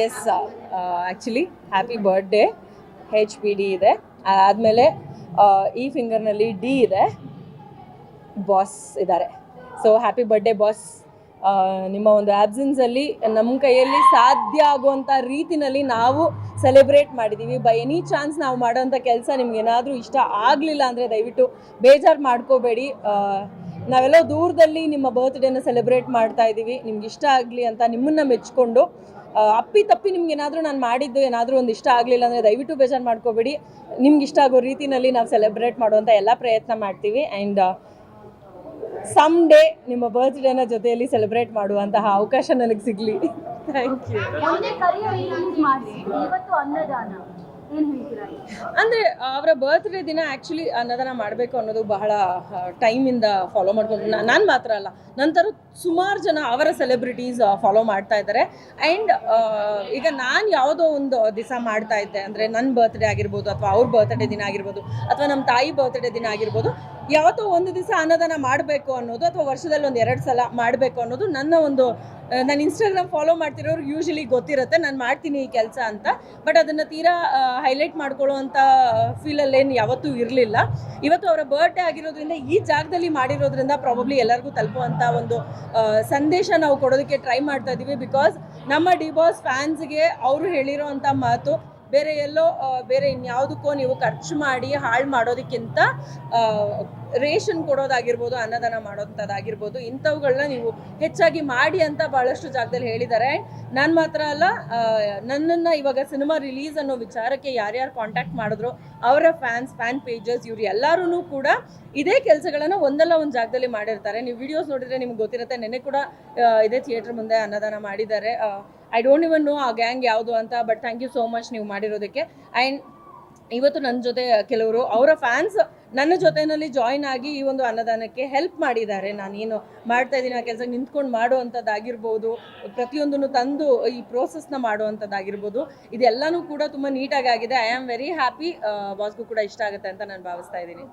S, actually happy birthday HP D ಇದೆ. ಆದಮೇಲೆ ಈ ಫಿಂಗರ್ನಲ್ಲಿ D ಇದೆ, ಬಾಸ್ ಇದ್ದಾರೆ. So happy birthday boss. ನಿಮ್ಮ ಒಂದು ಆ್ಯಬ್ಸೆನ್ಸಲ್ಲಿ ನಮ್ಮ ಕೈಯಲ್ಲಿ ಸಾಧ್ಯ ಆಗುವಂಥ ರೀತಿಯಲ್ಲಿ ನಾವು ಸೆಲೆಬ್ರೇಟ್ ಮಾಡಿದ್ದೀವಿ. ಬೈ ಎನಿ ಚಾನ್ಸ್ ನಾವು ಮಾಡೋಂಥ ಕೆಲಸ ನಿಮ್ಗೇನಾದರೂ ಇಷ್ಟ ಆಗಲಿಲ್ಲ ಅಂದರೆ ದಯವಿಟ್ಟು ಬೇಜಾರು ಮಾಡ್ಕೋಬೇಡಿ. ನಾವೆಲ್ಲೋ ದೂರದಲ್ಲಿ ನಿಮ್ಮ ಬರ್ತ್ಡೇನ ಸೆಲೆಬ್ರೇಟ್ ಮಾಡ್ತಾ ಇದ್ದೀವಿ. ನಿಮ್ಗೆ ಇಷ್ಟ ಆಗಲಿ ಅಂತ ನಿಮ್ಮನ್ನು ಮೆಚ್ಕೊಂಡು ಅಪ್ಪಿ ತಪ್ಪಿ ನಿಮ್ಗೇನಾದರೂ ನಾನು ಮಾಡಿದ್ದು ಏನಾದರೂ ಒಂದು ಇಷ್ಟ ಆಗಲಿಲ್ಲ ಅಂದರೆ ದಯವಿಟ್ಟು ಬೇಜಾರು ಮಾಡ್ಕೋಬೇಡಿ. ನಿಮ್ಗೆ ಇಷ್ಟ ಆಗೋ ರೀತಿಯಲ್ಲಿ ನಾವು ಸೆಲೆಬ್ರೇಟ್ ಮಾಡುವಂಥ ಎಲ್ಲ ಪ್ರಯತ್ನ ಮಾಡ್ತೀವಿ. ಆ್ಯಂಡ್ ಸಮ್ ಡೇ ನಿಮ್ಮ ಬರ್ತ್ಡೇನ ಜೊತೆಯಲ್ಲಿ ಸೆಲೆಬ್ರೇಟ್ ಮಾಡುವಂತಹ ಅವಕಾಶ ನನಗೆ ಸಿಗಲಿ. Thank you. ಅಂದರೆ ಅವರ ಬರ್ತ್ಡೇ ದಿನ ಆ್ಯಕ್ಚುಲಿ ಅನ್ನದಾನ ಮಾಡಬೇಕು ಅನ್ನೋದು ಬಹಳ ಟೈಮಿಂದ ಫಾಲೋ ಮಾಡ್ಕೊಂಡು ನಾನು ಮಾತ್ರ ಅಲ್ಲ, ನಂತರ ಸುಮಾರು ಜನ ಅವರ ಸೆಲೆಬ್ರಿಟೀಸ್ ಫಾಲೋ ಮಾಡ್ತಾ ಇದ್ದಾರೆ. ಆ್ಯಂಡ್ ಈಗ ನಾನು ಯಾವುದೋ ಒಂದು ದಿವಸ ಮಾಡ್ತಾ ಇದ್ದೆ ಅಂದರೆ ನನ್ನ ಬರ್ತ್ಡೇ ಆಗಿರ್ಬೋದು, ಅಥವಾ ಅವ್ರ ಬರ್ತ್ಡೇ ದಿನ ಆಗಿರ್ಬೋದು, ಅಥವಾ ನಮ್ಮ ತಾಯಿ ಬರ್ತ್ಡೇ ದಿನ ಆಗಿರ್ಬೋದು, ಯಾವತ್ತೋ ಒಂದು ದಿವಸ ಅನ್ನದಾನ ಮಾಡಬೇಕು ಅನ್ನೋದು, ಅಥವಾ ವರ್ಷದಲ್ಲಿ ಒಂದು 2 ಸಲ ಮಾಡಬೇಕು ಅನ್ನೋದು ನನ್ನ ಒಂದು, ನಾನು ಇನ್ಸ್ಟಾಗ್ರಾಮ್ ಫಾಲೋ ಮಾಡ್ತಿರೋರು ಯೂಶಲಿ ಗೊತ್ತಿರುತ್ತೆ ನಾನು ಮಾಡ್ತೀನಿ ಈ ಕೆಲಸ ಅಂತ. ಬಟ್ ಅದನ್ನು ತೀರಾ ಹೈಲೈಟ್ ಮಾಡ್ಕೊಳ್ಳೋವಂಥ ಫೀಲಲ್ಲೇನು ಯಾವತ್ತೂ ಇರಲಿಲ್ಲ. ಇವತ್ತು ಅವರ ಬರ್ಡೇ ಆಗಿರೋದ್ರಿಂದ ಈ ಜಾಗದಲ್ಲಿ ಮಾಡಿರೋದ್ರಿಂದ ಪ್ರಾಬಬ್ಲಿ ಎಲ್ಲರಿಗೂ ತಲುಪುವಂಥ ಒಂದು ಸಂದೇಶ ನಾವು ಕೊಡೋದಕ್ಕೆ ಟ್ರೈ ಮಾಡ್ತಾ ಇದ್ದೀವಿ. ಬಿಕಾಸ್ ನಮ್ಮ ಡಿ ಬಾಸ್ ಫ್ಯಾನ್ಸ್ಗೆ ಅವರು ಹೇಳಿರೋ ಅಂಥ ಮಾತು, ಬೇರೆ ಎಲ್ಲೋ ಬೇರೆ ಇನ್ಯಾವುದಕ್ಕೋ ನೀವು ಖರ್ಚು ಮಾಡಿ ಹಾಳು ಮಾಡೋದಕ್ಕಿಂತ ರೇಷನ್ ಕೊಡೋದಾಗಿರ್ಬೋದು, ಅನ್ನದಾನ ಮಾಡೋಂಥದ್ದಾಗಿರ್ಬೋದು, ಇಂಥವುಗಳನ್ನ ನೀವು ಹೆಚ್ಚಾಗಿ ಮಾಡಿ ಅಂತ ಭಾಳಷ್ಟು ಜಾಗದಲ್ಲಿ ಹೇಳಿದ್ದಾರೆ. ನಾನು ಮಾತ್ರ ಅಲ್ಲ, ನನ್ನನ್ನು ಇವಾಗ ಸಿನಿಮಾ ರಿಲೀಸ್ ಅನ್ನೋ ವಿಚಾರಕ್ಕೆ ಯಾರ್ಯಾರು ಕಾಂಟ್ಯಾಕ್ಟ್ ಮಾಡಿದ್ರು ಅವರ ಫ್ಯಾನ್ ಪೇಜಸ್ ಇವ್ರು ಎಲ್ಲರೂ ಕೂಡ ಇದೇ ಕೆಲಸಗಳನ್ನು ಒಂದಲ್ಲ ಒಂದು ಜಾಗದಲ್ಲಿ ಮಾಡಿರ್ತಾರೆ. ನೀವು ವಿಡಿಯೋಸ್ ನೋಡಿದರೆ ನಿಮ್ಗೆ ಗೊತ್ತಿರುತ್ತೆ. ನೆನ್ನೆ ಕೂಡ ಇದೇ ಥಿಯೇಟ್ರ್ ಮುಂದೆ ಅನ್ನದಾನ ಮಾಡಿದ್ದಾರೆ. ಐ ಡೋಂಟ್ ಇವನ್ ನೋ ಆ ಗ್ಯಾಂಗ್ ಯಾವುದು ಅಂತ, but thank you so much ನೀವು ಮಾಡಿರೋದಕ್ಕೆ. ಆ್ಯಂಡ್ ಇವತ್ತು ನನ್ನ ಜೊತೆ ಕೆಲವರು ಅವರ ಫ್ಯಾನ್ಸ್ ನನ್ನ ಜೊತೆಯಲ್ಲಿ ಜಾಯಿನ್ ಆಗಿ ಈ ಒಂದು ಅನ್ನದಾನಕ್ಕೆ ಹೆಲ್ಪ್ ಮಾಡಿದ್ದಾರೆ. ನಾನೇನು ಮಾಡ್ತಾ ಇದ್ದೀನಿ ಆ ಕೆಲಸ ನಿಂತ್ಕೊಂಡು ಮಾಡುವಂಥದ್ದಾಗಿರ್ಬೋದು, ಪ್ರತಿಯೊಂದನ್ನು ತಂದು ಈ ಪ್ರೋಸೆಸ್ನ ಮಾಡುವಂಥದ್ದಾಗಿರ್ಬೋದು, ಇದೆಲ್ಲನೂ ಕೂಡ ತುಂಬ ನೀಟಾಗಿ ಆಗಿದೆ. I am very happy. ಬಾಸ್ಗೂ ಕೂಡ ಇಷ್ಟ ಆಗುತ್ತೆ ಅಂತ ನಾನು ಭಾವಿಸ್ತಾ ಇದ್ದೀನಿ.